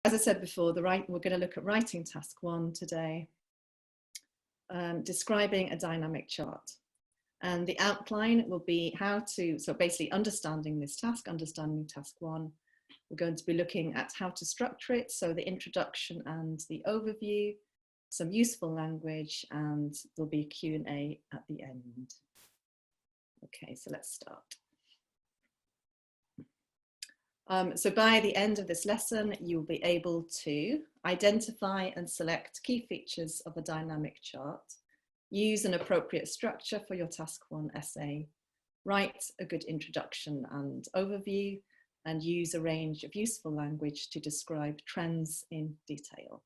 as I said before, we're going to look at writing task 1 today, describing a dynamic chart. And the outline will be so basically understanding this task, understanding task 1. We're going to be looking at how to structure it, so the introduction and the overview, some useful language, and there'll be a Q&A at the end. Okay, so let's start. So by the end of this lesson, you'll be able to identify and select key features of a dynamic chart, use an appropriate structure for your task 1 essay, write a good introduction and overview, and use a range of useful language to describe trends in detail.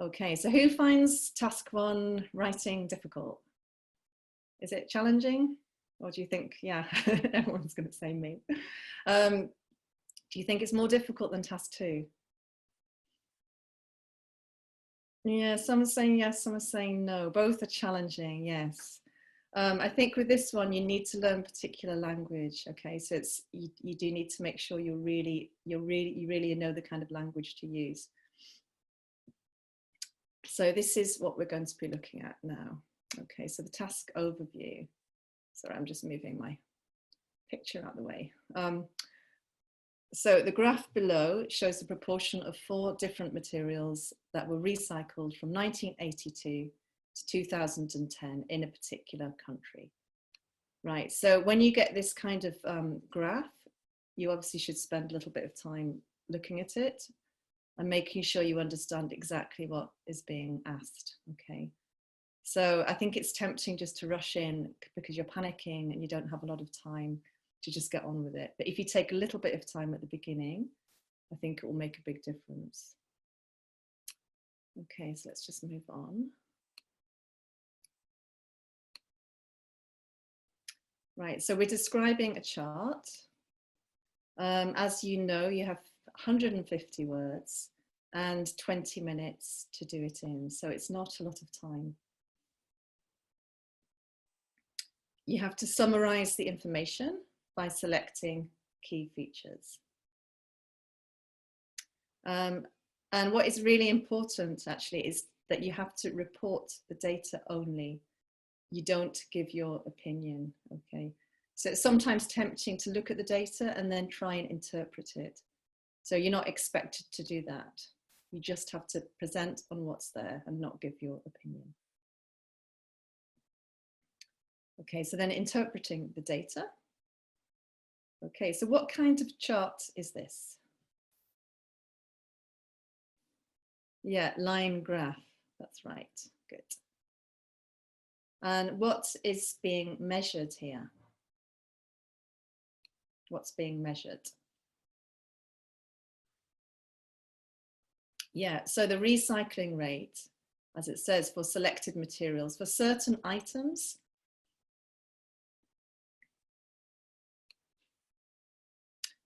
Okay, so who finds task 1 writing difficult? Is it challenging? Or do you think, yeah, everyone's going to say me. Do you think it's more difficult than task 2? Yeah, some are saying yes, some are saying no. Both are challenging, yes. I think with this one, you need to learn particular language. Okay, so it's you do need to make sure you really know the kind of language to use. So this is what we're going to be looking at now. Okay, so the task overview. Sorry, I'm just moving my picture out of the way. So the graph below shows the proportion of 4 different materials that were recycled from 1982 to 2010 in a particular country. Right, so when you get this kind of graph, you obviously should spend a little bit of time looking at it and making sure you understand exactly what is being asked, okay? So I think it's tempting just to rush in because you're panicking and you don't have a lot of time to just get on with it. But if you take a little bit of time at the beginning, I think it will make a big difference. Okay, so let's just move on. Right, so we're describing a chart. As you know, you have 150 words and 20 minutes to do it in, so it's not a lot of time. You have to summarize the information by selecting key features. And what is really important actually is that you have to report the data only. You don't give your opinion, okay? So it's sometimes tempting to look at the data and then try and interpret it. So you're not expected to do that. You just have to present on what's there and not give your opinion. Okay, so then interpreting the data. Okay, so what kind of chart is this? Yeah, line graph, that's right, good. And what is being measured here? What's being measured? Yeah, so the recycling rate, as it says, for selected materials, for certain items,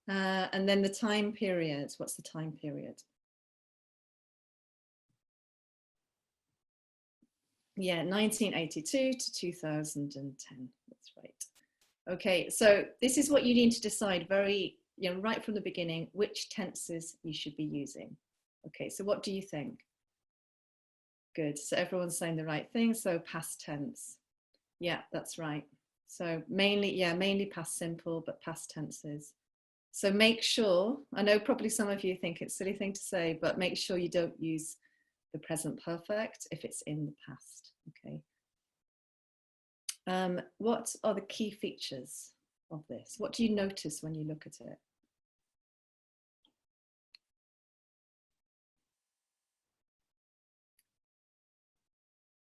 and then the time period, what's the time period? Yeah, 1982 to 2010, that's right. Okay, so this is what you need to decide right from the beginning, which tenses you should be using. Okay, so what do you think? Good, so everyone's saying the right thing, so past tense. Yeah, that's right. So mainly past simple, but past tenses. So make sure, I know probably some of you think it's a silly thing to say, but make sure you don't use the present perfect if it's in the past, okay? What are the key features of this? What do you notice when you look at it?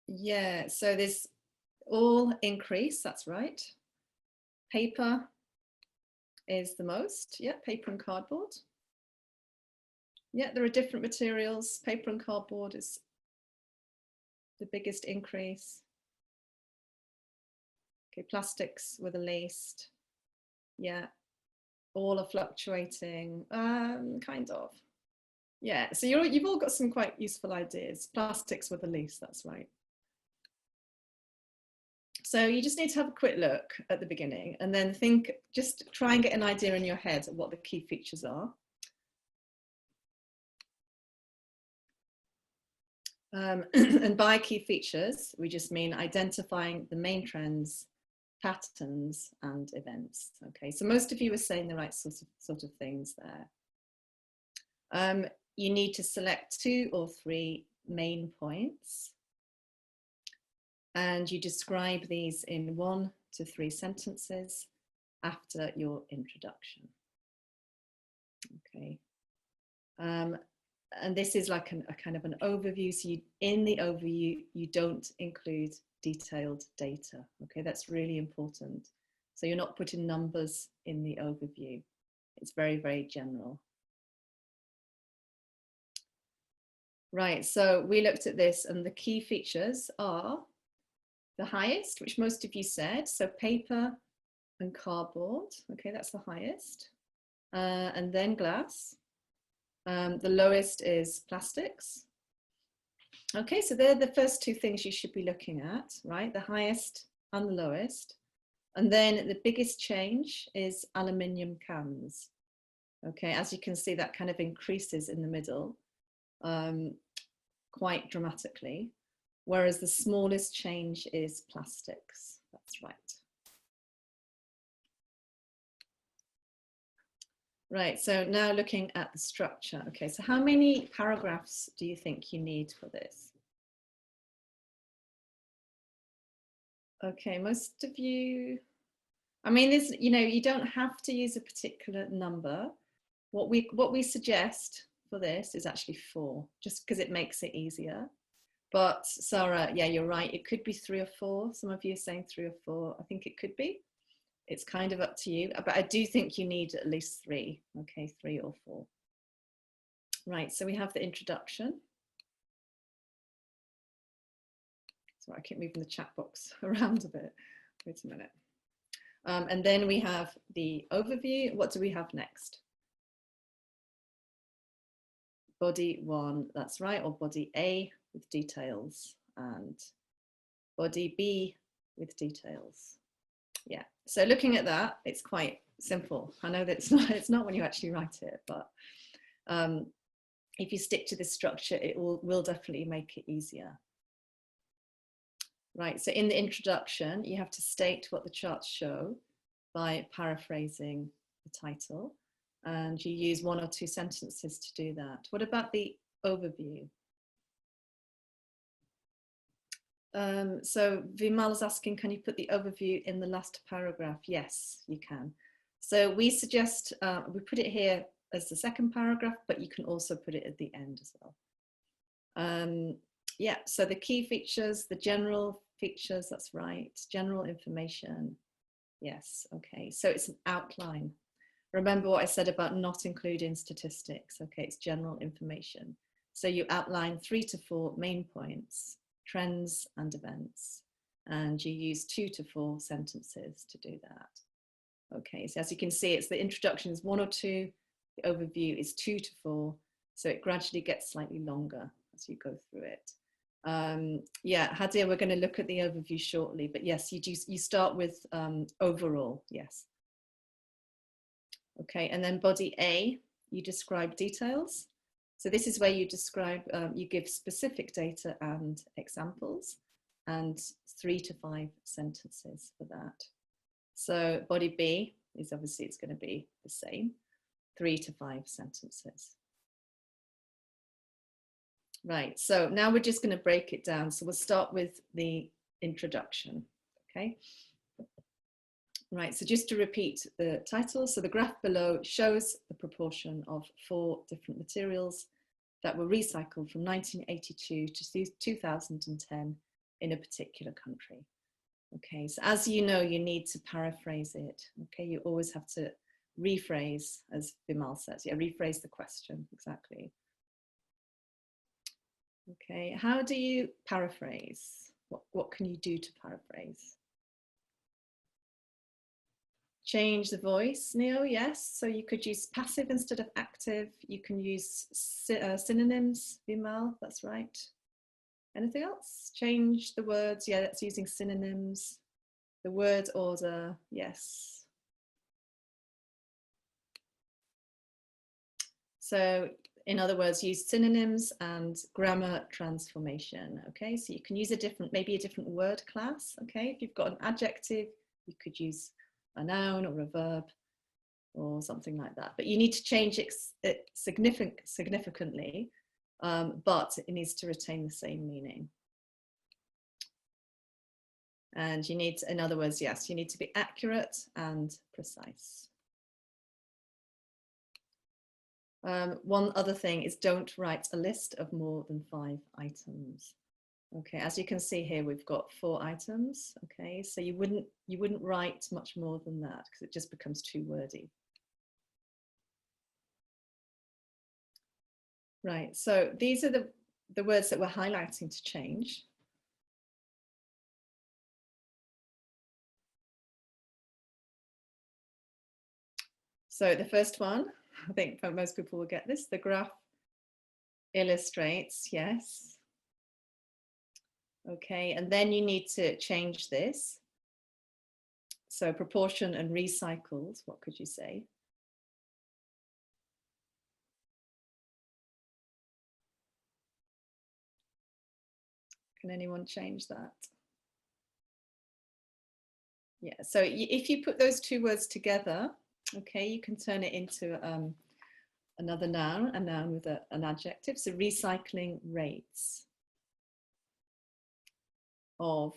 Yeah, so there's all increase, that's right. Paper is the most, yeah, paper and cardboard. Yeah, there are different materials. Paper and cardboard is the biggest increase. Okay, plastics were the least. Yeah, all are fluctuating, kind of. Yeah, so you've all got some quite useful ideas. Plastics were the least, that's right. So you just need to have a quick look at the beginning and then just try and get an idea in your head of what the key features are. And by key features, we just mean identifying the main trends, patterns, and events. Okay, so most of you are saying the right sort of things there. You need to select 2 or 3 main points, and you describe these in 1 to 3 sentences after your introduction. Okay. And this is like a kind of an overview. So in the overview, you don't include detailed data. Okay, that's really important. So you're not putting numbers in the overview. It's very, very general. Right, so we looked at this, and the key features are the highest, which most of you said. So paper and cardboard. Okay, that's the highest. And then glass. The lowest is plastics. Okay, so they're the first 2 things you should be looking at, right? The highest and the lowest. And then the biggest change is aluminium cans. Okay, as you can see, that kind of increases in the middle quite dramatically, whereas the smallest change is plastics. That's right. Right, so now looking at the structure. Okay, so how many paragraphs do you think you need for this? Okay, most of you, I mean, this, you know, you don't have to use a particular number. What we suggest for this is actually 4, just because it makes it easier. But Sarah, yeah, you're right. It could be 3 or 4. Some of you are saying 3 or 4. I think it could be. It's kind of up to you, but I do think you need at least 3. Okay, 3 or 4. Right, so we have the introduction. Sorry, I keep moving the chat box around a bit. Wait a minute. And then we have the overview. What do we have next? Body 1, that's right, or body A with details, and body B with details. Yeah, so looking at that, it's quite simple. I know that it's not when you actually write it, but if you stick to this structure, it will definitely make it easier. Right, so in the introduction, you have to state what the charts show by paraphrasing the title, and you use 1 or 2 sentences to do that. What about the overview? So Vimal is asking, can you put the overview in the last paragraph? Yes, you can. So we suggest, we put it here as the second paragraph, but you can also put it at the end as well. Yeah, so the key features, the general features, that's right. General information. Yes, okay. So it's an outline. Remember what I said about not including statistics. Okay, it's general information. So you outline 3 to 4 main points, trends and events, and you use 2 to 4 sentences to do that. Okay, so as you can see, it's the introduction is 1 or 2, the overview is 2 to 4, so it gradually gets slightly longer as you go through it. Yeah, Hadia, we're going to look at the overview shortly, but yes, you start with overall, yes. Okay, and then body A, you describe details. So this is where you describe, you give specific data and examples, and 3 to 5 sentences for that. So body B is obviously, it's going to be the same, 3 to 5 sentences. Right, so now we're just going to break it down. So we'll start with the introduction, okay? Right, so just to repeat the title, so the graph below shows the proportion of 4 different materials that were recycled from 1982 to 2010 in a particular country. Okay, so as you know, you need to paraphrase it. Okay, you always have to rephrase, as Vimal says, yeah, rephrase the question, exactly. Okay, how do you paraphrase? What can you do to paraphrase? Change the voice, Neo, yes. So you could use passive instead of active. You can use synonyms, Vimal, that's right. Anything else? Change the words, yeah, that's using synonyms. The word order, yes. So In other words, use synonyms and grammar transformation. Okay, so you can use maybe a different word class. Okay, if you've got an adjective, you could use a noun or a verb or something like that. But you need to change it significantly, but it needs to retain the same meaning. And you need, in other words, yes, you need to be accurate and precise. One other thing is don't write a list of more than 5 items. Okay, as you can see here, we've got 4 items. Okay, so you wouldn't write much more than that because it just becomes too wordy. Right, so these are the words that we're highlighting to change. So the first one, I think most people will get this, the graph illustrates, yes. Okay, and then you need to change this. So proportion and recycled, what could you say? Can anyone change that? Yeah, so if you put those 2 words together, okay, you can turn it into another noun, a noun with an adjective. So recycling rates of,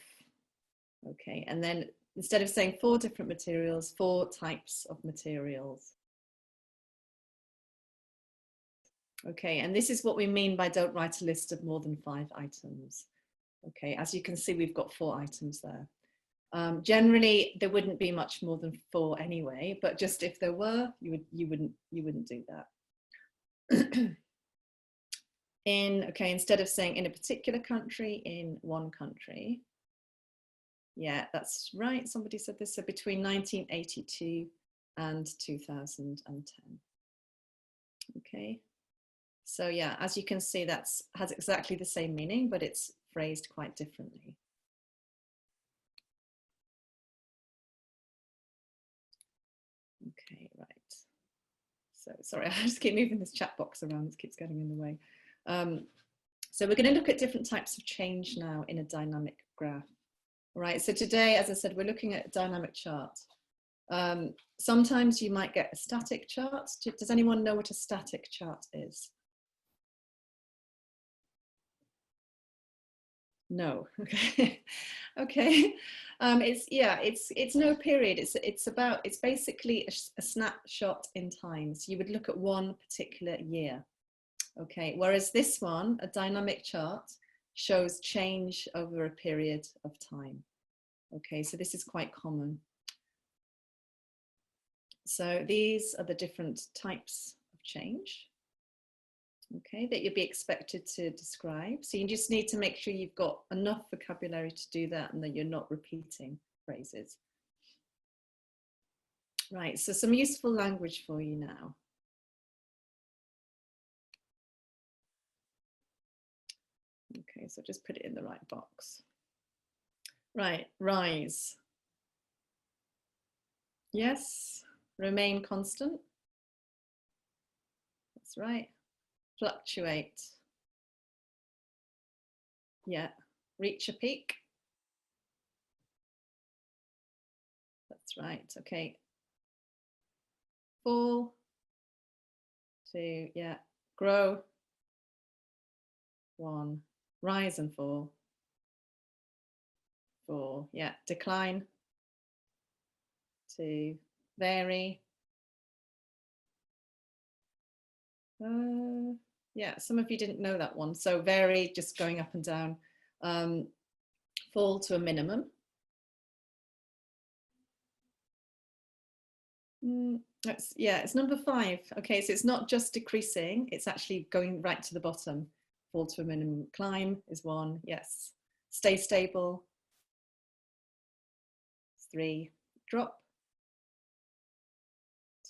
okay, and then instead of saying 4 different materials, 4 types of materials. Okay, and this is what we mean by don't write a list of more than 5 items. Okay, as you can see, we've got 4 items there. Generally, there wouldn't be much more than 4 anyway, but just if there were, you wouldn't do that. Okay, instead of saying in a particular country, in one country. Yeah, that's right. Somebody said this. So between 1982 and 2010. Okay. So yeah, as you can see, has exactly the same meaning, but it's phrased quite differently. Okay, right. So sorry, I just keep moving this chat box around. This keeps getting in the way. So we're going to look at different types of change now in a dynamic graph. All right, so today, as I said, we're looking at a dynamic chart. Sometimes you might get a static chart. Does anyone know what a static chart is? No. Okay. Okay. It's no period. It's basically a snapshot in time. So you would look at one particular year. Okay. Whereas this one, a dynamic chart, shows change over a period of time. Okay. So this is quite common. So these are the different types of change. Okay, that you'd be expected to describe. So you just need to make sure you've got enough vocabulary to do that and that you're not repeating phrases. Right, so some useful language for you now. Okay, so just put it in the right box. Right, rise. Yes, remain constant. That's right. Fluctuate. Yeah, reach a peak. That's right, okay. Fall. To, yeah, grow. 1. Rise and fall. 4. Yeah, decline. 2. Vary. Yeah, some of you didn't know that one. So vary, just going up and down. Fall to a minimum. It's number 5. Okay, so it's not just decreasing, it's actually going right to the bottom. Fall to a minimum. Climb is 1, yes. Stay stable. 3. Drop.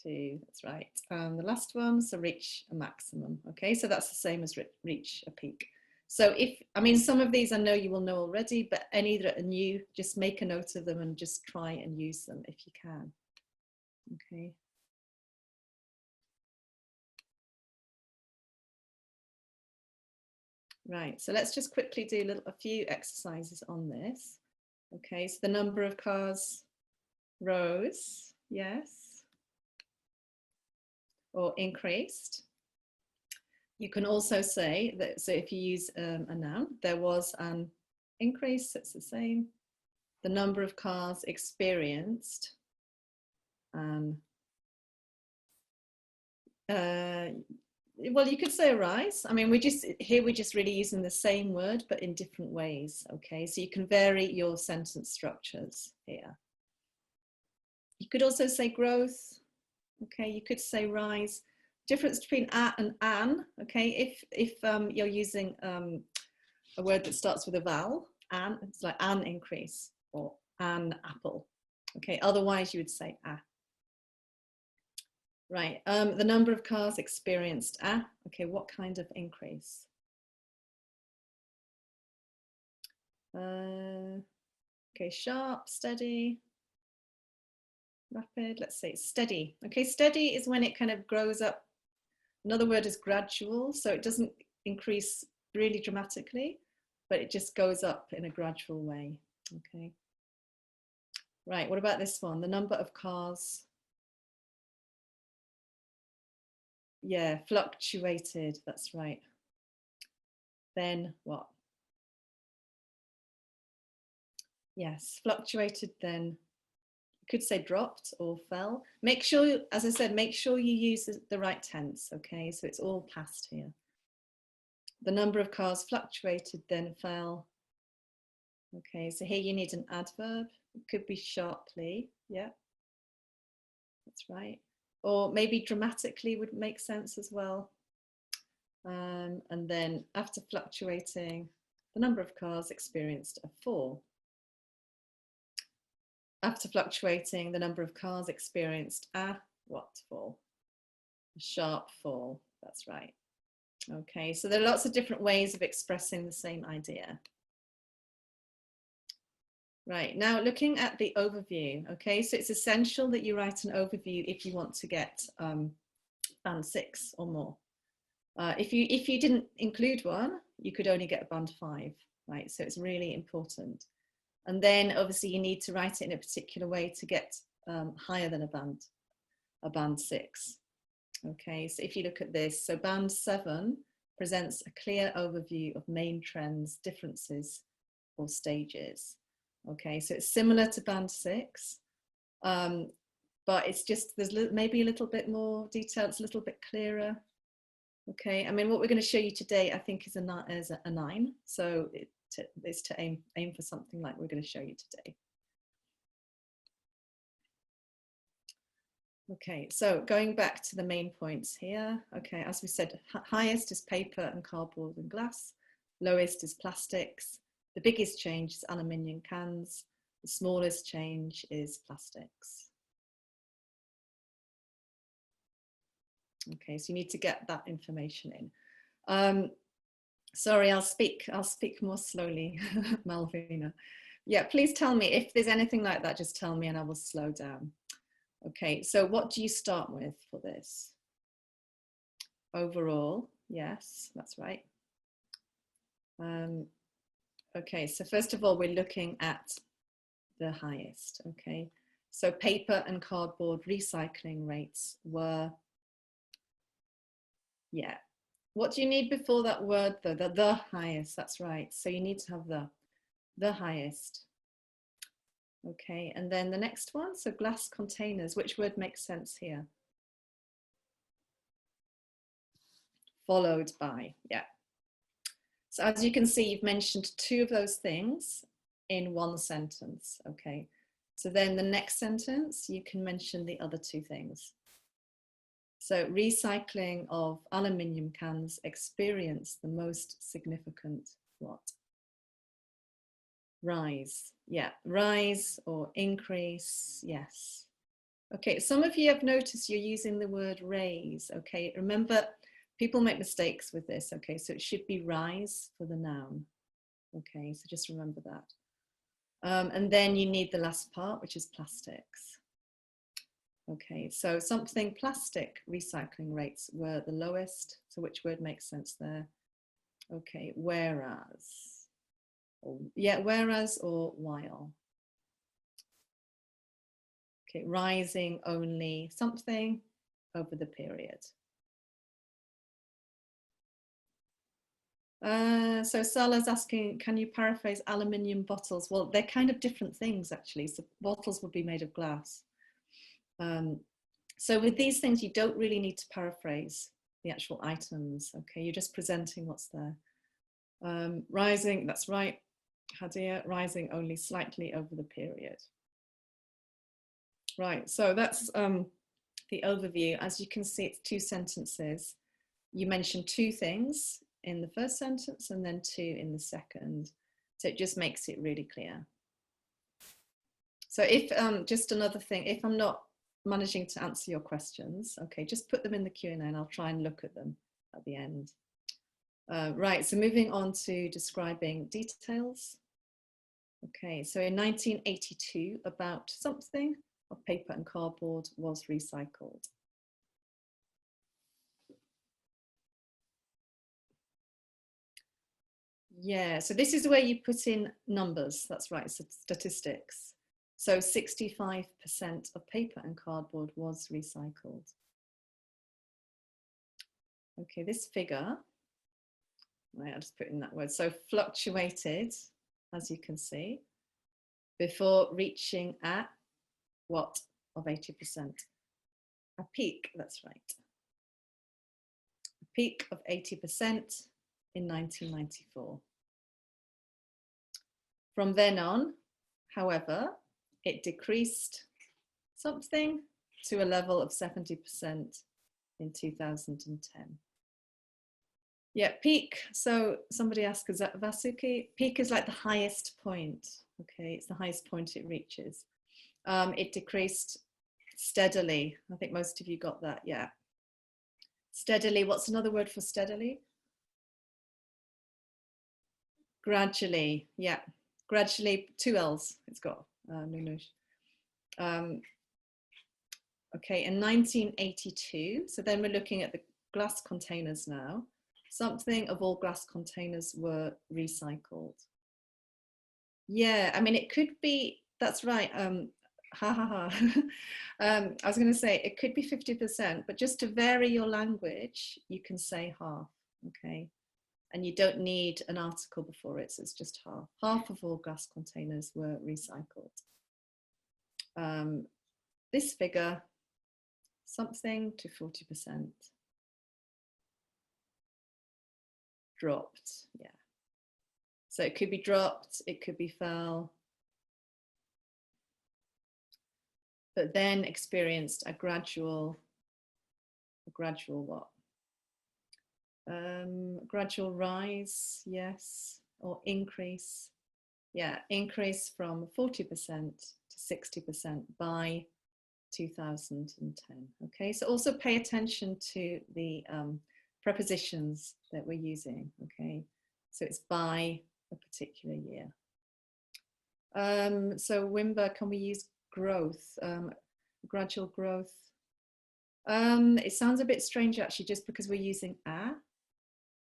2, that's right. The last one, so reach a maximum. Okay, so that's the same as reach a peak. So some of these I know you will know already, but any that are new, just make a note of them and just try and use them if you can. Okay. Right, so let's just quickly do a few exercises on this. Okay, so the number of cars rose, yes, or increased. You can also say that, so if you use a noun, there was an increase, it's the same. The number of cars experienced well, you could say a rise. I mean, we're just really using the same word, but in different ways. Okay, so you can vary your sentence structures here. You could also say growth. Okay, you could say rise. Difference between a and an. Okay, if you're using a word that starts with a vowel, an, it's like an increase or an apple. Okay, otherwise you would say a. Right, the number of cars experienced a. Okay, what kind of increase? Okay, sharp, steady, rapid, let's say steady. Okay, steady is when it kind of grows up. Another word is gradual, so it doesn't increase really dramatically, but it just goes up in a gradual way. Okay. Right, what about this one? The number of cars, yeah, fluctuated, that's right. Then what? Yes, fluctuated, then you could say dropped or fell. Make sure, as I said, make sure you use the right tense, okay? So it's all past here. The number of cars fluctuated, then fell. Okay, so here you need an adverb. It could be sharply, yeah, that's right. Or maybe dramatically would make sense as well. And then after fluctuating, the number of cars experienced a fall. After fluctuating, the number of cars experienced a what fall? A sharp fall, that's right. Okay, so there are lots of different ways of expressing the same idea. Right, now looking at the overview, okay, so it's essential that you write an overview if you want to get band 6 or more. If you didn't include one, you could only get a band 5, right? So it's really important. And then obviously you need to write it in a particular way to get higher than a band 6. Okay, so if you look at this, so band 7 presents a clear overview of main trends, differences, or stages. Okay, so it's similar to band 6, but it's just, there's maybe a little bit more detail, it's a little bit clearer. Okay, I mean, what we're going to show you today, I think, is a 9, so it's to aim for something like we're going to show you today. Okay, so going back to the main points here. Okay, as we said, highest is paper and cardboard and glass. Lowest is plastics. The biggest change is aluminium cans. The smallest change is plastics. Okay, so you need to get that information in. Sorry, I'll speak more slowly, Malvina. Yeah, please tell me if there's anything like that, just tell me and I will slow down. Okay, so what do you start with for this? Overall, yes, that's right. Okay, so first of all, we're looking at the highest, okay? So paper and cardboard recycling rates were, yeah. What do you need before that word though? The highest, that's right. So you need to have the highest. Okay, and then the next one, so glass containers, which word makes sense here? Followed by, yeah. So as you can see, you've mentioned 2 of those things in one sentence, okay? So then the next sentence, you can mention the other 2 things. So recycling of aluminium cans experienced the most significant what? Rise, yeah, rise or increase, yes. Okay, some of you have noticed you're using the word raise, okay? Remember, people make mistakes with this, okay? So it should be rise for the noun, okay? So just remember that. And then you need the last part, which is plastics. Okay, so something plastic recycling rates were the lowest. So which word makes sense there? Okay, whereas. Yeah, whereas or while. Okay, rising only something over the period. So Sala's asking, can you paraphrase aluminium bottles? Well, they're kind of different things actually. So bottles would be made of glass. So with these things, you don't really need to paraphrase the actual items. Okay, you're just presenting what's there. Rising, that's right, Hadia, rising only slightly over the period. Right, so that's the overview. As you can see, it's 2 sentences. You mentioned 2 things in the first sentence and then 2 in the second. So it just makes it really clear. So if, just another thing, if I'm not managing to answer your questions, okay, just put them in the Q&A and I'll try and look at them at the end. Right, so moving on to describing details. Okay, so in 1982, about something of paper and cardboard was recycled. Yeah, so this is where you put in numbers, that's right, so statistics. So 65% of paper and cardboard was recycled. Okay, this figure, right, I'll just put in that word, so fluctuated, as you can see, before reaching at what of 80%? A peak, that's right. A peak of 80% in 1994. From then on, however, it decreased something to a level of 70% in 2010. Yeah, peak. So somebody asked, is that Vasuki? Peak is like the highest point. Okay, it's the highest point it reaches. It decreased steadily. I think most of you got that, yeah. Steadily, what's another word for steadily? Gradually, yeah. Gradually, 2 L's it's got, Nunush. Okay, in 1982, so then we're looking at the glass containers now. Something of all glass containers were recycled. Yeah, I mean, it could be, that's right, ha ha ha. I was going to say it could be 50%, but just to vary your language, you can say half, okay? And you don't need an article before it, so it's just half. Half of all glass containers were recycled. This figure, something to 40%. Dropped, yeah. So it could be dropped, it could be fell, but then experienced a gradual what? Gradual rise, yes, or increase. Yeah, increase from 40% to 60% by 2010. Okay, so also pay attention to the prepositions that we're using. Okay, so it's by a particular year. So Wimber, can we use growth, gradual growth? It sounds a bit strange actually, just because we're using a.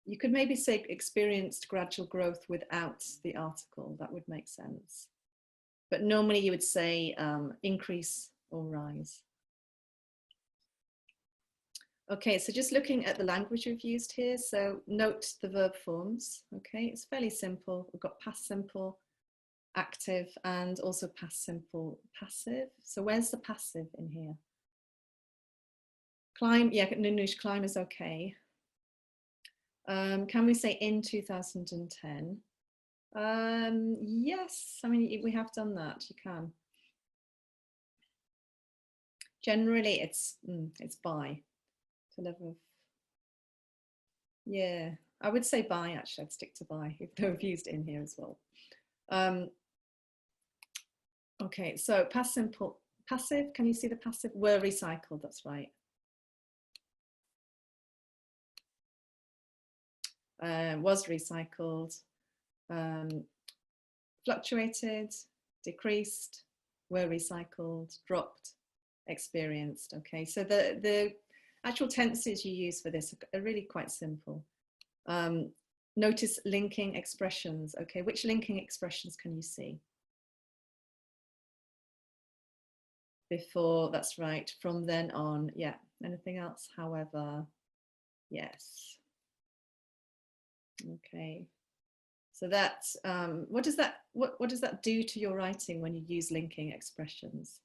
You could maybe say experienced gradual growth without the article. That would make sense. But normally you would say increase or rise. Okay, so just looking at the language we've used here. So note the verb forms. Okay, it's fairly simple. We've got past simple, active, and also past simple, passive. So where's the passive in here? Climb, yeah, Nunush, climb is okay. Can we say in 2010? Yes, I mean, we have done that, you can. Generally, it's by to level of, yeah, I would say by actually, I'd stick to by, if though I've used it in here as well. Okay, so past simple, passive, can you see the passive? Were recycled, that's right. Was recycled, fluctuated, decreased, were recycled, dropped, experienced. Okay, so the actual tenses you use for this are really quite simple. Notice linking expressions. Okay, which linking expressions can you see? Before, that's right. From then on, yeah. Anything else? However, yes. Okay. So that's what does that do to your writing when you use linking expressions?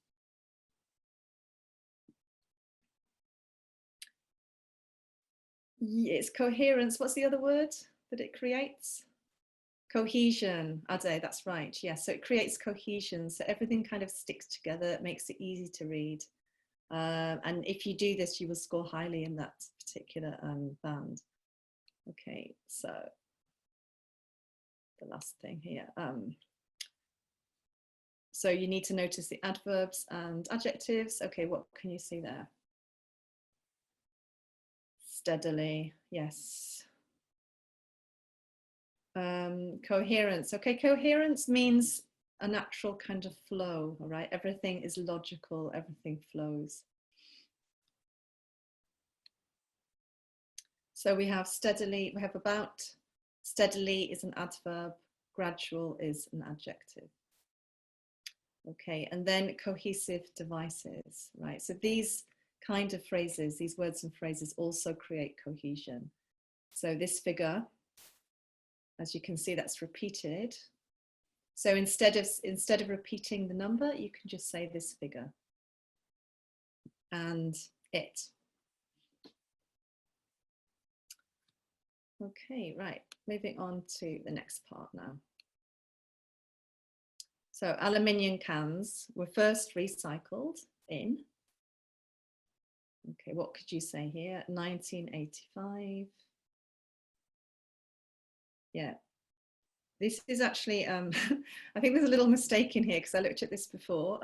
It's coherence. What's the other word that it creates? Cohesion. Ade, that's right. Yes. Yeah, so it creates cohesion. So everything kind of sticks together. It makes it easy to read. And if you do this, you will score highly in that particular band. Okay. So the last thing here. So you need to notice the adverbs and adjectives. Okay, what can you see there? Steadily, yes. Coherence. Okay, coherence means a natural kind of flow, all right? Everything is logical, everything flows. So we have steadily, we have about. Steadily is an adverb, gradual is an adjective. Okay, and then cohesive devices, right? So these kind of phrases, these words and phrases also create cohesion. So this figure, as you can see, that's repeated. So instead of repeating the number, you can just say this figure and it. Okay, right, moving on to the next part now. So aluminium cans were first recycled in, okay, what could you say here? 1985. Yeah, this is actually, I think there's a little mistake in here because I looked at this before.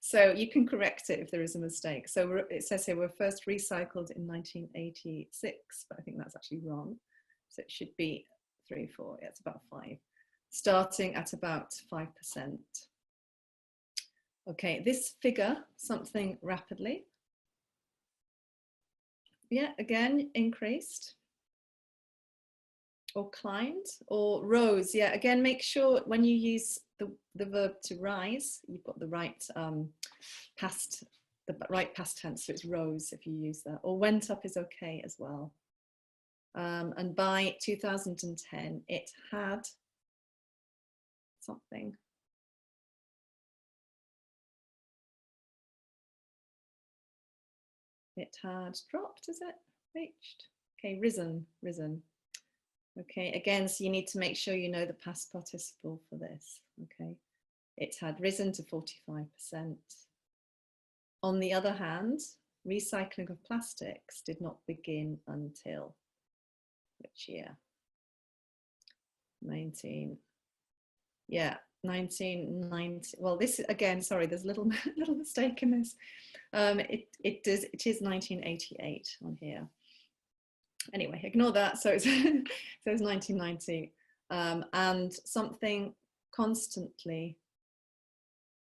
So you can correct it if there is a mistake. So it says here we're first recycled in 1986, but I think that's actually wrong. So it should be 3, 4, yeah, it's about 5. Starting at about 5%. Okay, this figure, something rapidly. Yeah, again, increased. Or climbed, or rose. Yeah, again, make sure when you use the verb to rise, you've got the right past tense, so it's rose if you use that. Or went up is okay as well. And by 2010, it had something. It had dropped, is it? Reached. Okay, risen. Okay, again, so you need to make sure you know the past participle for this. Okay, it had risen to 45%. On the other hand, recycling of plastics did not begin until which year? 1990. Well, this again, sorry, there's a little mistake in this. It is 1988 on here. Anyway, ignore that. So it's, so it's 1990, and something constantly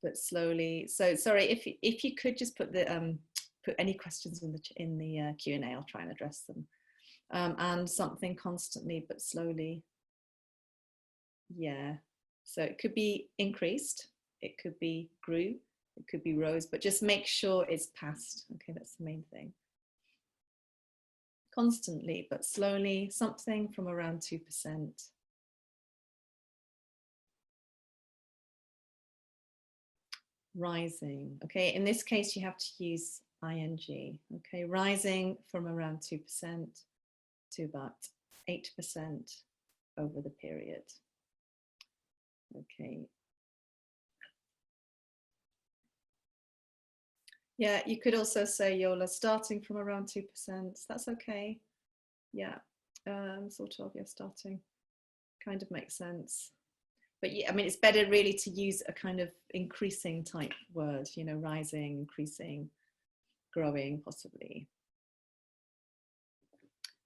but slowly. So sorry, if you could just put the put any questions in the Q&A, I'll try and address them. And something constantly but slowly. Yeah. So it could be increased, it could be grew, it could be rose, but just make sure it's past. Okay, that's the main thing. Constantly but slowly, something from around 2%. Rising. Okay, in this case, you have to use ing. Okay, rising from around 2% to about 8% over the period. Okay. Yeah, you could also say Yola starting from around 2%. That's okay. Yeah, sort of, yeah, starting kind of makes sense. But yeah, I mean, it's better really to use a kind of increasing type word, you know, rising, increasing, growing, possibly.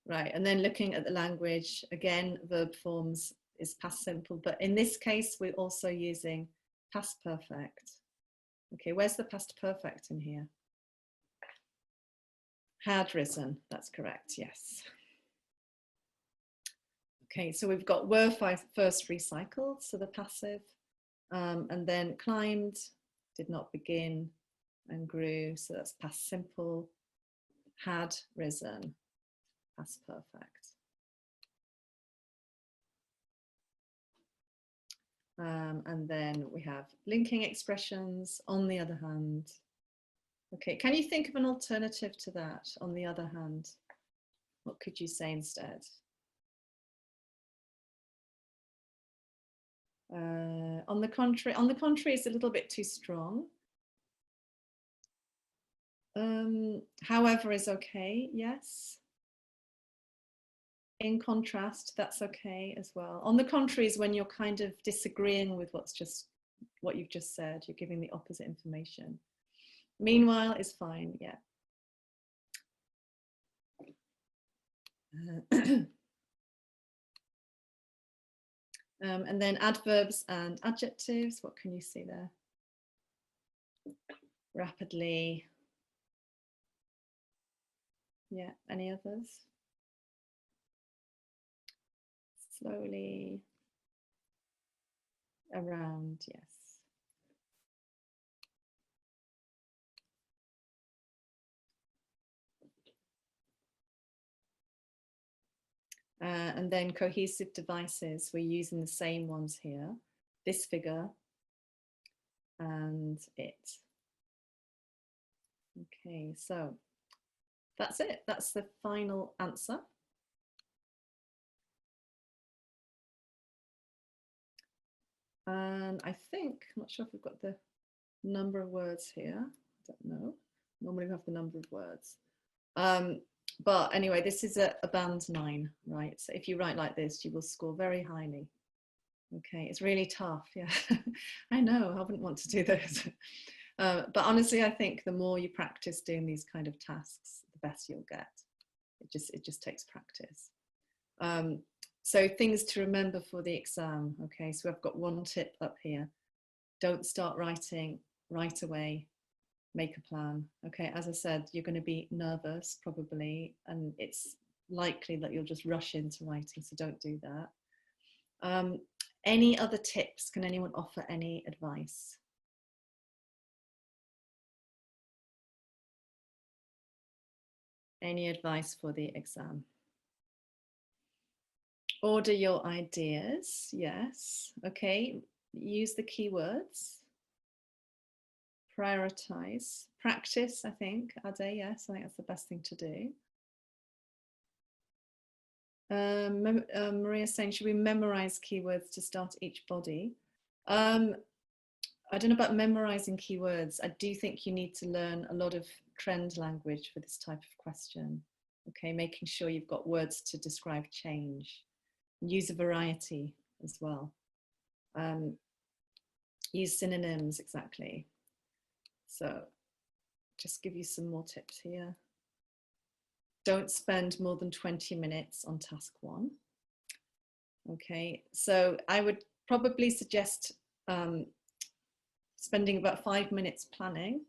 Right, and then looking at the language, again, verb forms is past simple, but in this case, we're also using past perfect. Okay, where's the past perfect in here? Had risen, that's correct, yes. Okay, so we've got were first recycled, so the passive, and then climbed, did not begin, and grew, so that's past simple, had risen, past perfect. And then we have linking expressions, on the other hand. Okay, can you think of an alternative to that, on the other hand? What could you say instead? On the contrary is a little bit too strong. However is okay, yes. In contrast, that's okay as well. On the contrary is when you're kind of disagreeing with what you've just said, you're giving the opposite information. Meanwhile is fine, yeah. And then adverbs and adjectives, what can you see there? Rapidly. Yeah, any others? Slowly. Around, yes. And then cohesive devices, we're using the same ones here. This figure and it. Okay, so that's it. That's the final answer. And I think, I'm not sure if we've got the number of words here. I don't know. Normally we have the number of words. But anyway, this is a band 9, right? So if you write like this, you will score very highly. Okay, it's really tough, yeah. I know, I wouldn't want to do this. But honestly, I think the more you practice doing these kind of tasks, the better you'll get. It just takes practice. So things to remember for the exam. Okay, so I've got one tip up here. Don't start writing right away. Make a plan. Okay, as I said, you're going to be nervous probably, and it's likely that you'll just rush into writing, so don't do that. Any other tips? Can anyone offer any advice? Any advice for the exam? Order your ideas, yes. Okay, use the keywords. Prioritize. Practice, I think, Ade, yes, I think that's the best thing to do. Maria's saying, should we memorize keywords to start each body? I don't know about memorizing keywords. I do think you need to learn a lot of trend language for this type of question. Okay, making sure you've got words to describe change. Use a variety as well. Use synonyms, exactly. So just give you some more tips here. Don't spend more than 20 minutes on task 1. Okay, so I would probably suggest spending about 5 minutes planning,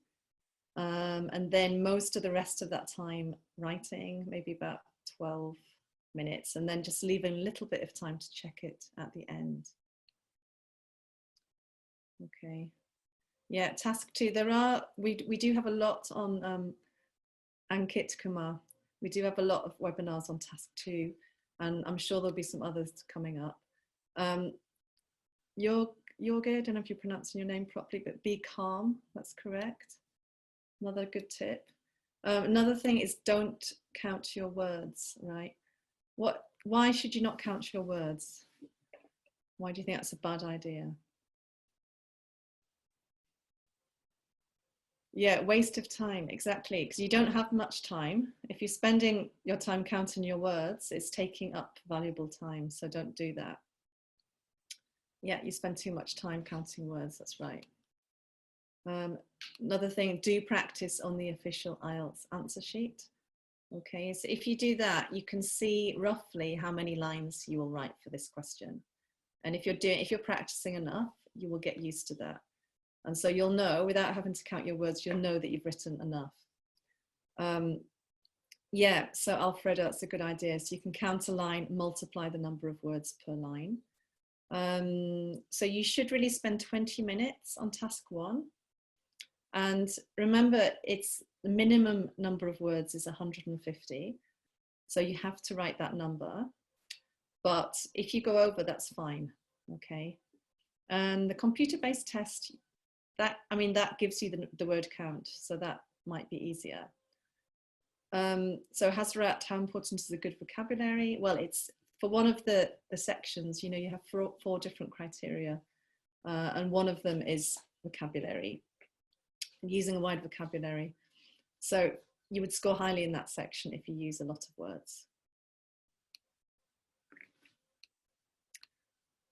and then most of the rest of that time writing, maybe about 12 minutes, and then just leaving a little bit of time to check it at the end. Okay. Yeah, task 2. We do have a lot on Ankit Kumar. We do have a lot of webinars on task 2, and I'm sure there'll be some others coming up. Yorga, I don't know if you're pronouncing your name properly, but be calm, that's correct. Another good tip. Another thing is don't count your words, right? Why should you not count your words? Why do you think that's a bad idea? Yeah, waste of time, exactly, because you don't have much time. If you're spending your time counting your words, it's taking up valuable time, so don't do that. Yeah, you spend too much time counting words, that's right. Another thing, do practice on the official Ielts answer sheet. Okay, so if you do that, you can see roughly how many lines you will write for this question. And if you're practicing enough, you will get used to that. And so you'll know, without having to count your words, you'll know that you've written enough. Yeah, so Alfredo, that's a good idea. So you can count a line, multiply the number of words per line. So you should really spend 20 minutes on task 1. And remember, it's the minimum number of words is 150. So you have to write that number. But if you go over, that's fine. Okay. And the computer-based test, that gives you the word count. So that might be easier. So Hazrat, how important is a good vocabulary? Well, it's for one of the sections, you have four different criteria. And one of them is vocabulary, using a wide vocabulary. So you would score highly in that section if you use a lot of words.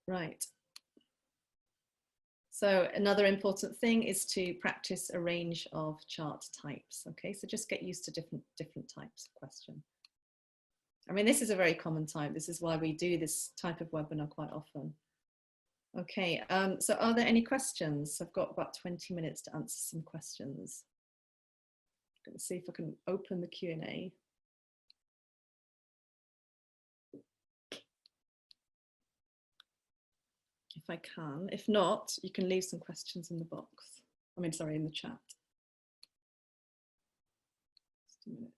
Right. So another important thing is to practice a range of chart types. Okay, so just get used to different types of question. I mean, this is a very common type. This is why we do this type of webinar quite often. Okay, so are there any questions? I've got about 20 minutes to answer some questions. I'm going to see if I can open the Q&A. If I can. If not, you can leave some questions in the box. In the chat. Just a minute.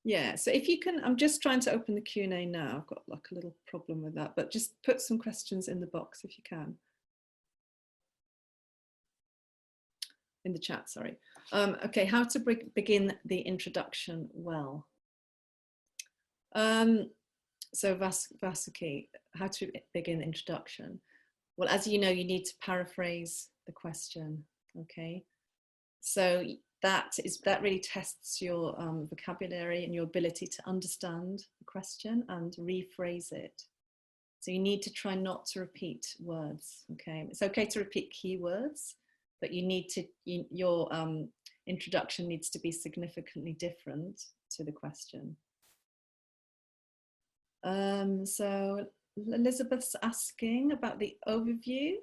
Yeah, so if you can, I'm just trying to open the Q&A now. I've got like a little problem with that, but just put some questions in the box if you can. In the chat, sorry. Okay, how to begin the introduction well. So Vasuki, how to begin the introduction? Well, as you know, you need to paraphrase the question, okay? So that really tests your vocabulary and your ability to understand the question and rephrase it. So you need to try not to repeat words, okay? It's okay to repeat keywords, but you need to, your introduction needs to be significantly different to the question. So Elizabeth's asking about the overview.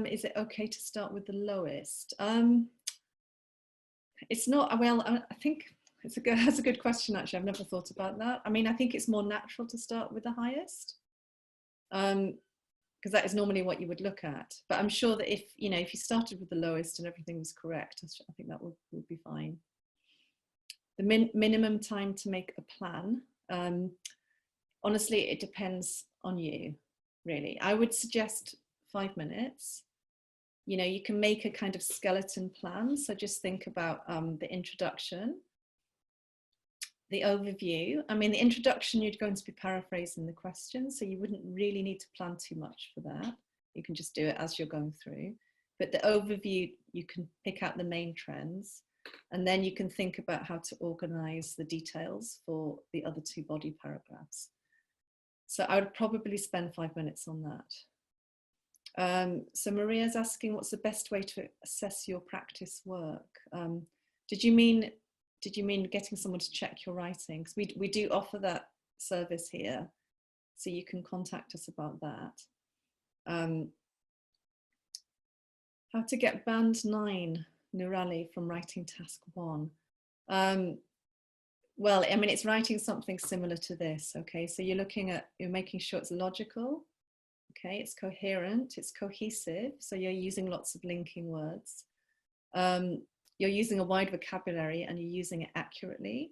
Is it okay to start with the lowest? It's not, well, I think that's a good question, actually. I've never thought about that. I mean, I think it's more natural to start with the highest, because that is normally what you would look at. But I'm sure that if you started with the lowest and everything was correct, I think that would be fine. The minimum time to make a plan. Honestly, it depends on you, really. I would suggest 5 minutes. You can make a kind of skeleton plan. So just think about the introduction, the overview. I mean, the introduction, you're going to be paraphrasing the question, so you wouldn't really need to plan too much for that. You can just do it as you're going through. But the overview, you can pick out the main trends, and then you can think about how to organize the details for the other 2 body paragraphs. So I would probably spend 5 minutes on that. So Maria's asking, what's the best way to assess your practice work? Did you mean getting someone to check your writing? Because we do offer that service here, so you can contact us about that. How to get band 9, Nurali, from writing task 1. Well, I mean, it's writing something similar to this, okay? So you're making sure it's logical, okay? It's coherent, it's cohesive, so you're using lots of linking words. You're using a wide vocabulary and you're using it accurately,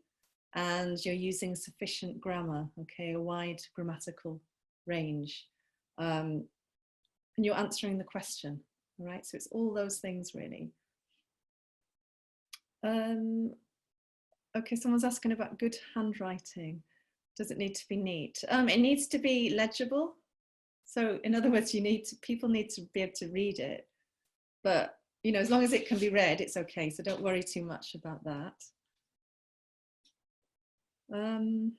and you're using sufficient grammar, okay? A wide grammatical range. And you're answering the question, all right? So it's all those things, really. Okay, someone's asking about good handwriting. Does it need to be neat? It needs to be legible. So in other words, people need to be able to read it. But, as long as it can be read, it's okay. So don't worry too much about that. Can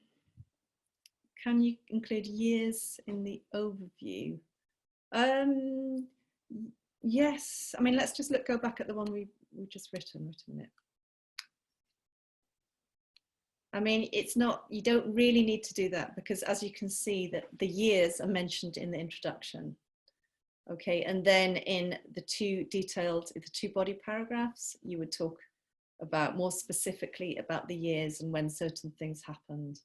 you include years in the overview? Yes. I mean, let's just go back at the one we've just written. Wait a minute. I mean, you don't really need to do that, because as you can see, that the years are mentioned in the introduction. Okay, and then in the 2 body paragraphs, you would talk about more specifically about the years and when certain things happened.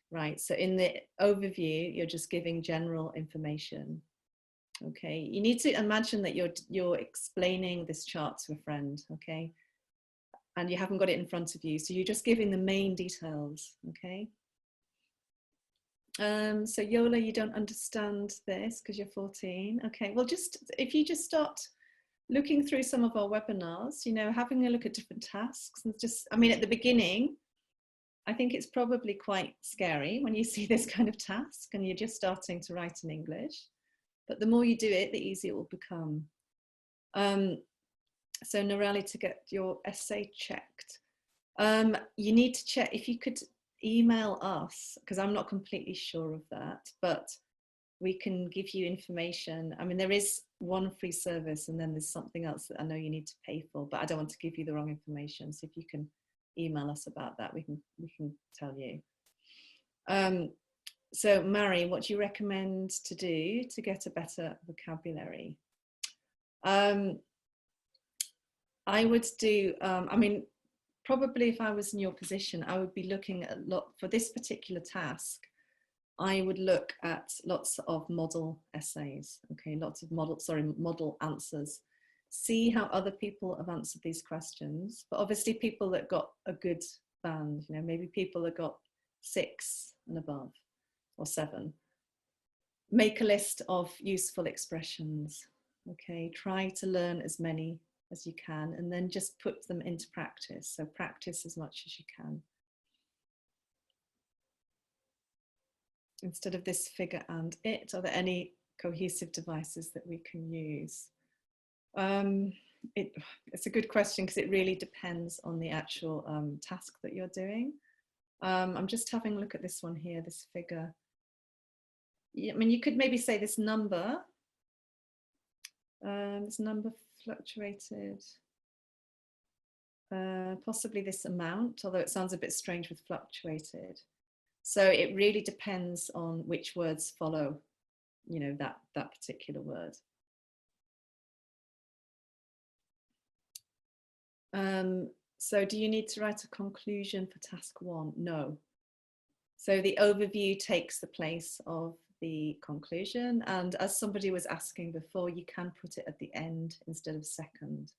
Right, so in the overview, you're just giving general information. Okay, you need to imagine that you're explaining this chart to a friend, okay? And you haven't got it in front of you, so you're just giving the main details, okay? So Yola, you don't understand this because you're 14. Okay, well, if you just start looking through some of our webinars, you know, having a look at different tasks and just, I mean, at the beginning, I think it's probably quite scary when you see this kind of task and you're just starting to write in English. But the more you do it, the easier it will become. So Norali, to get your essay checked, you need to check if you could email us, because I'm not completely sure of that, but we can give you information. I mean, there is one free service and then there's something else that I know you need to pay for, but I don't want to give you the wrong information. So if you can email us about that, we can tell you. So Mary, what do you recommend to do to get a better vocabulary? I would do, I mean, probably if I was in your position, I would be looking at for this particular task, I would look at lots of model essays, okay, lots of model answers. See how other people have answered these questions, but obviously people that got a good band, you know, maybe people that got 6 and above or 7. Make a list of useful expressions, okay, try to learn as many as you can and then just put them into practice. So practice as much as you can. Instead of this figure and it, are there any cohesive devices that we can use? It's a good question because it really depends on the actual task that you're doing. I'm just having a look at this one here, this figure. I mean, you could maybe say this number fluctuated. Possibly this amount, although it sounds a bit strange with fluctuated. So it really depends on which words follow, you know, that particular word. So do you need to write a conclusion for task 1? No. So the overview takes the place of the conclusion. And as somebody was asking before, you can put it at the end instead of second.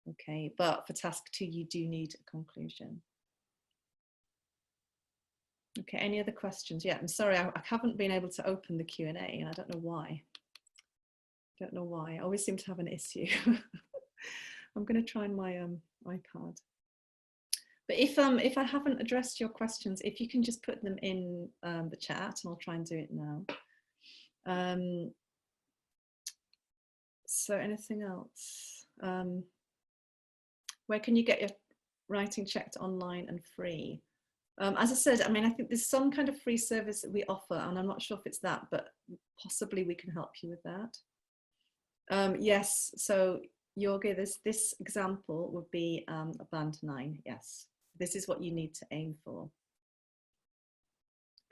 Okay, but for task 2, you do need a conclusion. Okay, any other questions? Yeah, I'm sorry, I haven't been able to open the Q&A and I don't know why. I always seem to have an issue. I'm going to try my iPad. But if I haven't addressed your questions, if you can just put them in the chat, and I'll try and do it now. So anything else? Where can you get your writing checked online and free? As I said, I mean, I think there's some kind of free service that we offer, and I'm not sure if it's that, but possibly we can help you with that. Yes, so Yoga, this example would be a band 9, yes. This is what you need to aim for.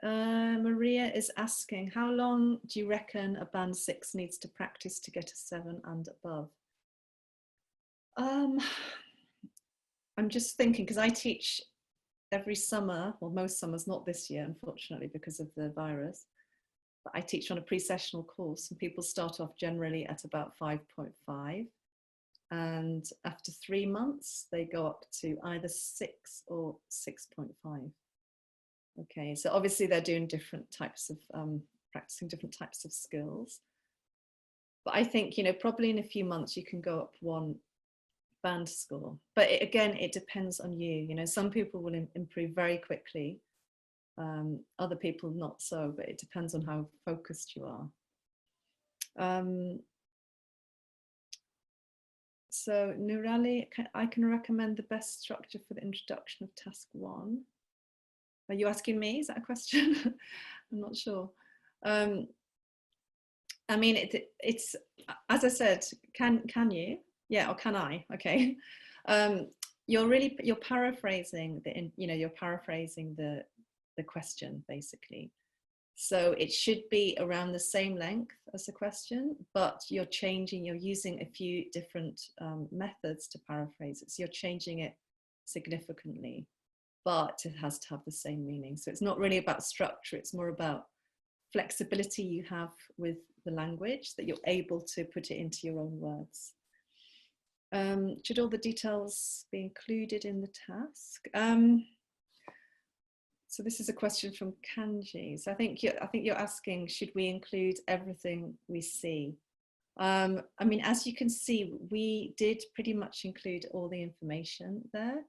Maria is asking, how long do you reckon a band 6 needs to practice to get a 7 and above? I'm just thinking, because I teach every summer, well, most summers, not this year, unfortunately, because of the virus, but I teach on a pre-sessional course and people start off generally at about 5.5. And after 3 months, they go up to either 6 or 6.5. Okay, so obviously they're doing different types of, practicing different types of skills. But I think, you know, probably in a few months you can go up 1 band score. But again, it depends on you. You know, some people will improve very quickly. Other people not so, but it depends on how focused you are. So Nurali, I can recommend the best structure for the introduction of task 1. Are you asking me? Is that a question? I'm not sure. I mean, it's as I said, can you? Yeah, or can I? Okay. You're paraphrasing you're paraphrasing the question basically. So it should be around the same length as the question, but you're using a few different methods to paraphrase it. So you're changing it significantly, but it has to have the same meaning. So it's not really about structure, it's more about flexibility you have with the language, that you're able to put it into your own words. Should all the details be included in the task? So this is a question from Kanji. So I think you're asking, should we include everything we see? I mean, as you can see, we did pretty much include all the information there.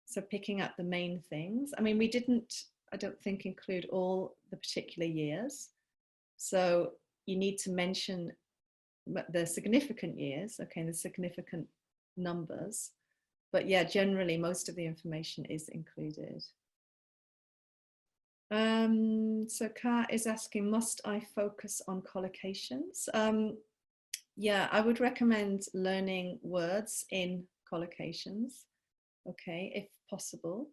So picking up the main things. I mean, we didn't, I don't think, include all the particular years. So you need to mention the significant years, okay, the significant numbers. But yeah, generally, most of the information is included. So Kat is asking, must I focus on collocations? Yeah, I would recommend learning words in collocations, okay, if possible.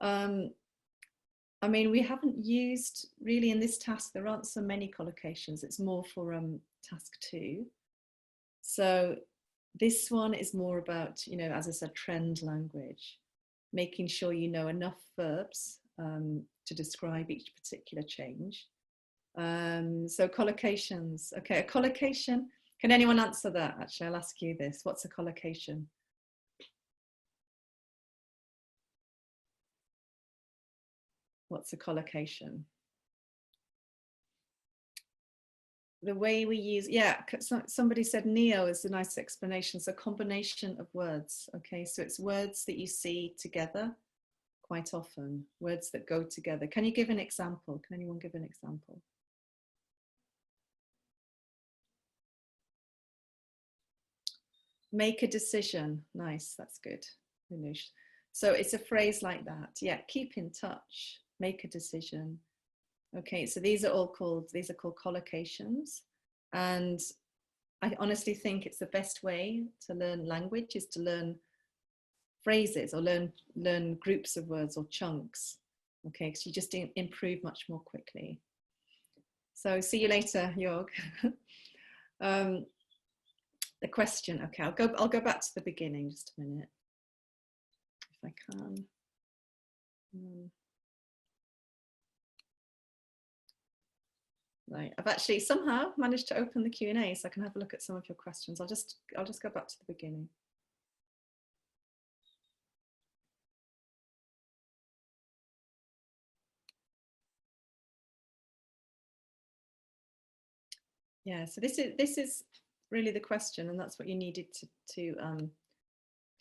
I mean, we haven't used, really in this task, there aren't so many collocations. It's more for task 2. So this one is more about, you know, as I said, trend language, making sure you know enough verbs to describe each particular change. So collocations, okay, a collocation, can anyone answer that? Actually, I'll ask you this. What's a collocation? What's a collocation? The way we use, yeah, somebody said neo is a nice explanation. So combination of words, okay? So it's words that you see together quite often, words that go together. Can you give an example? Can anyone give an example? Make a decision. Nice, that's good. So it's a phrase like that. Yeah, keep in touch, make a decision. Okay, so these are called collocations. And I honestly think it's the best way to learn language is to learn phrases or learn groups of words or chunks. Okay, because you just improve much more quickly. So see you later, Jorg. The question, okay, I'll go back to the beginning just a minute, if I can. Right, I've actually somehow managed to open the Q&A so I can have a look at some of your questions. I'll just go back to the beginning. Yeah, so this is really the question, and that's what you needed to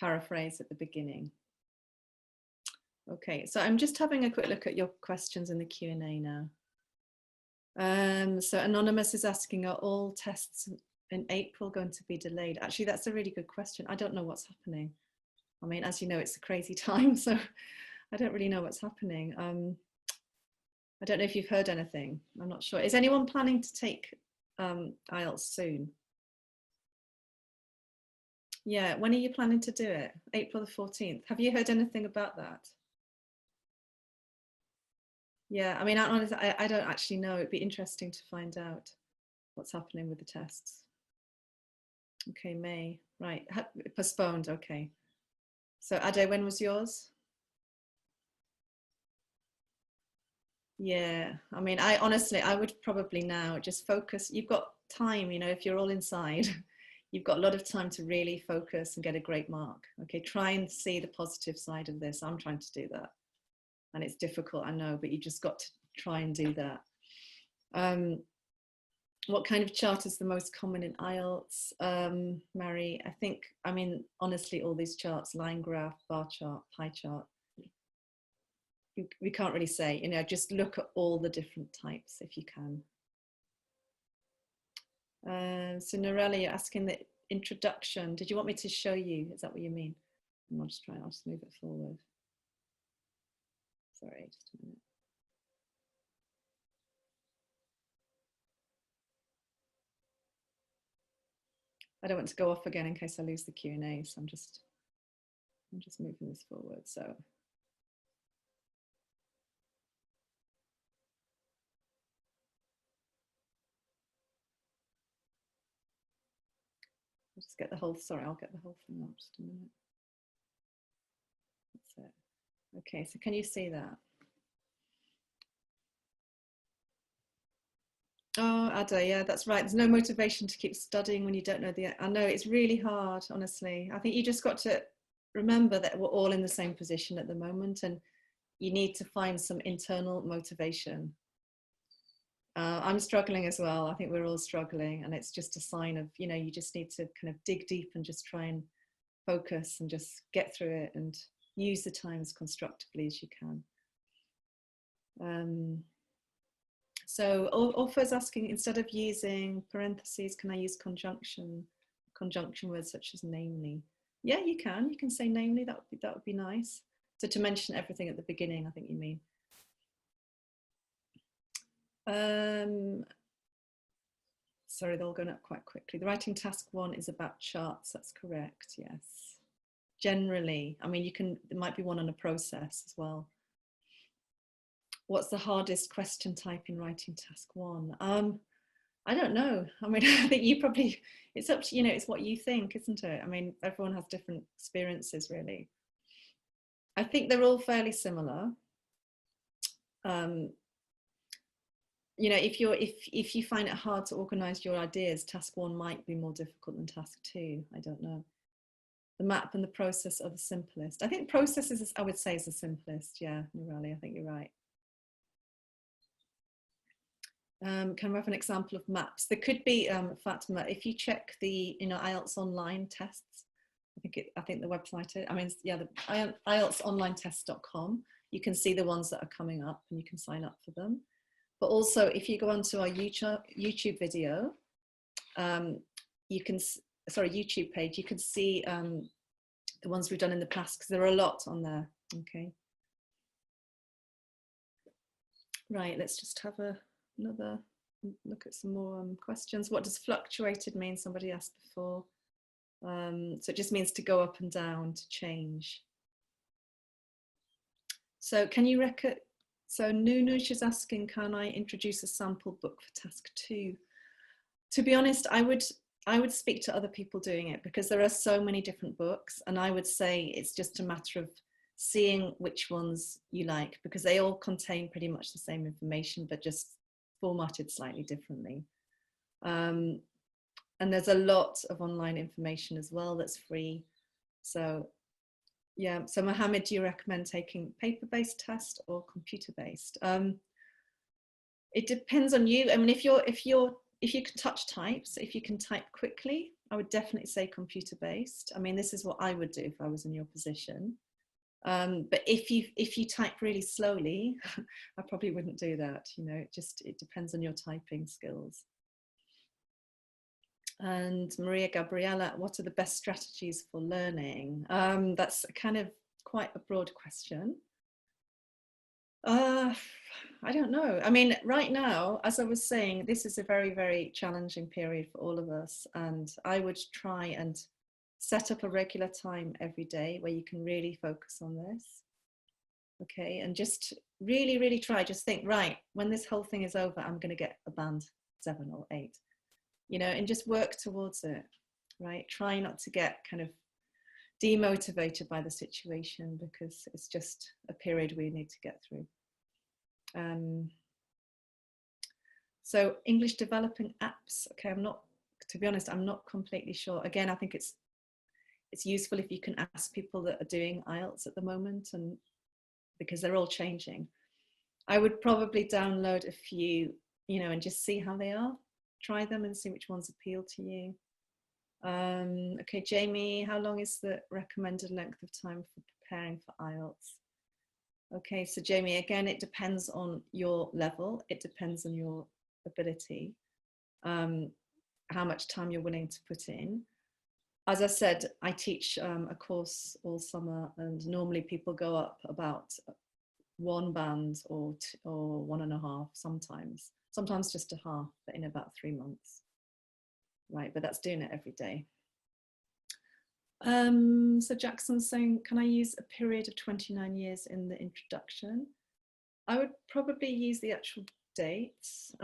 paraphrase at the beginning. Okay, so I'm just having a quick look at your questions in the Q&A now. So Anonymous is asking, are all tests in April going to be delayed? Actually, that's a really good question. I don't know what's happening. I mean, as you know, it's a crazy time, so I don't really know what's happening. I don't know if you've heard anything. I'm not sure. Is anyone planning to take Ielts soon? Yeah, when are you planning to do it? April the 14th. Have you heard anything about that? Yeah, I mean, I don't actually know. It'd be interesting to find out what's happening with the tests. Okay, May, right, postponed, okay. So Ade, when was yours? Yeah, I mean, I would probably now just focus. You've got time, you know, if you're all inside, you've got a lot of time to really focus and get a great mark. Okay, try and see the positive side of this. I'm trying to do that. And it's difficult, I know, but you just got to try and do that. What kind of chart is the most common in IELTS? Mary, I mean, honestly, all these charts, line graph, bar chart, pie chart, we can't really say, you know, just look at all the different types if you can. So Norella, you're asking the introduction. Did you want me to show you? Is that what you mean? I'll just move it forward. Sorry, just a minute. I don't want to go off again in case I lose the Q&A, so I'm just moving this forward. So I'll just get the whole, sorry, I'll get the whole thing up just a minute. Okay, so can you see that? Oh, Ada, yeah, that's right. There's no motivation to keep studying when you don't know I know it's really hard, honestly. I think you just got to remember that we're all in the same position at the moment, and you need to find some internal motivation. I'm struggling as well. I think we're all struggling, and it's just a sign of, you just need to kind of dig deep and just try and focus and just get through it and use the time as constructively as you can. So author's asking, instead of using parentheses, can I use conjunction words such as namely? Yeah, you can say namely. That would be nice. So to mention everything at the beginning, I think you mean. Sorry, they're all going up quite quickly. The writing task 1 is about charts. That's correct. Yes. Generally, I mean, there might be one on a process as well. What's the hardest question type in writing task 1? I don't know. I mean, I think it's up to, it's what you think, isn't it? I mean, everyone has different experiences, really. I think they're all fairly similar. If you find it hard to organize your ideas, task 1 might be more difficult than task 2. I don't know. The map and the process are the simplest. I think processes, I would say, is the simplest. Yeah, Nurali, I think you're right. Can we have an example of maps? There could be, Fatima, if you check the IELTS online tests, I think the website, the IELTSonlinetest.com, you can see the ones that are coming up and you can sign up for them. But also, if you go onto our YouTube video, YouTube page, you can see the ones we've done in the past, because there are a lot on there. Okay. Right, let's just have another look at some more questions. What does fluctuated mean? Somebody asked before. So it just means to go up and down, to change. So can you so Nunush is asking, can I introduce a sample book for task 2? To be honest, I would speak to other people doing it, because there are so many different books, and I would say it's just a matter of seeing which ones you like, because they all contain pretty much the same information, but just formatted slightly differently. And there's a lot of online information as well that's free. So yeah, so Mohammed, do you recommend taking paper-based test or computer-based? It depends on you. I mean, if you can touch types, if you can type quickly, I would definitely say computer-based. I mean, this is what I would do if I was in your position. But if you type really slowly, I probably wouldn't do that. It depends on your typing skills. And Maria Gabriela, what are the best strategies for learning? That's kind of quite a broad question. I don't know. I mean, right now, as I was saying, this is a very, very challenging period for all of us. And I would try and set up a regular time every day where you can really focus on this. Okay, and just really, really try, just think, right, when this whole thing is over, I'm going to get a band 7 or 8, and just work towards it, right? Try not to get kind of demotivated by the situation, because it's just a period we need to get through. So English developing apps. Okay, to be honest, I'm not completely sure. Again, I think it's useful if you can ask people that are doing IELTS at the moment, and because they're all changing. I would probably download a few, and just see how they are. Try them and see which ones appeal to you. Okay, Jamie, how long is the recommended length of time for preparing for IELTS? Okay, so Jamie, again, it depends on your level. It depends on your ability, how much time you're willing to put in. As I said, I teach a course all summer, and normally people go up about 1 band or 1.5 sometimes. Sometimes just a half, but in about 3 months. Right, but that's doing it every day. So Jackson's saying, can I use a period of 29 years in the introduction? I would probably use the actual dates.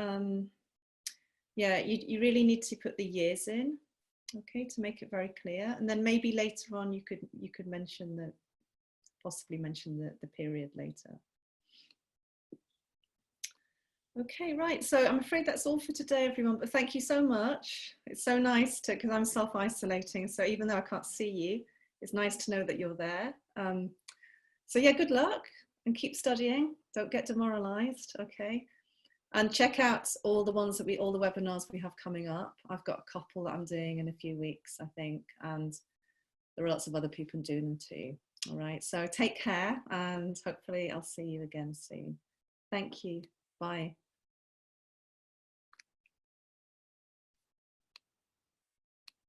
Yeah, you really need to put the years in, okay, to make it very clear. And then maybe later on you could mention the possibly mention the period later. Okay, right, so I'm afraid that's all for today, everyone, but thank you so much. It's so nice to, because I'm self-isolating, so even though I can't see you, it's nice to know that you're there. So yeah, good luck and keep studying. Don't get demoralized, okay? And check out all the ones that all the webinars we have coming up. I've got a couple that I'm doing in a few weeks, I think, and there are lots of other people doing them too. All right, so take care and hopefully I'll see you again soon. Thank you, bye.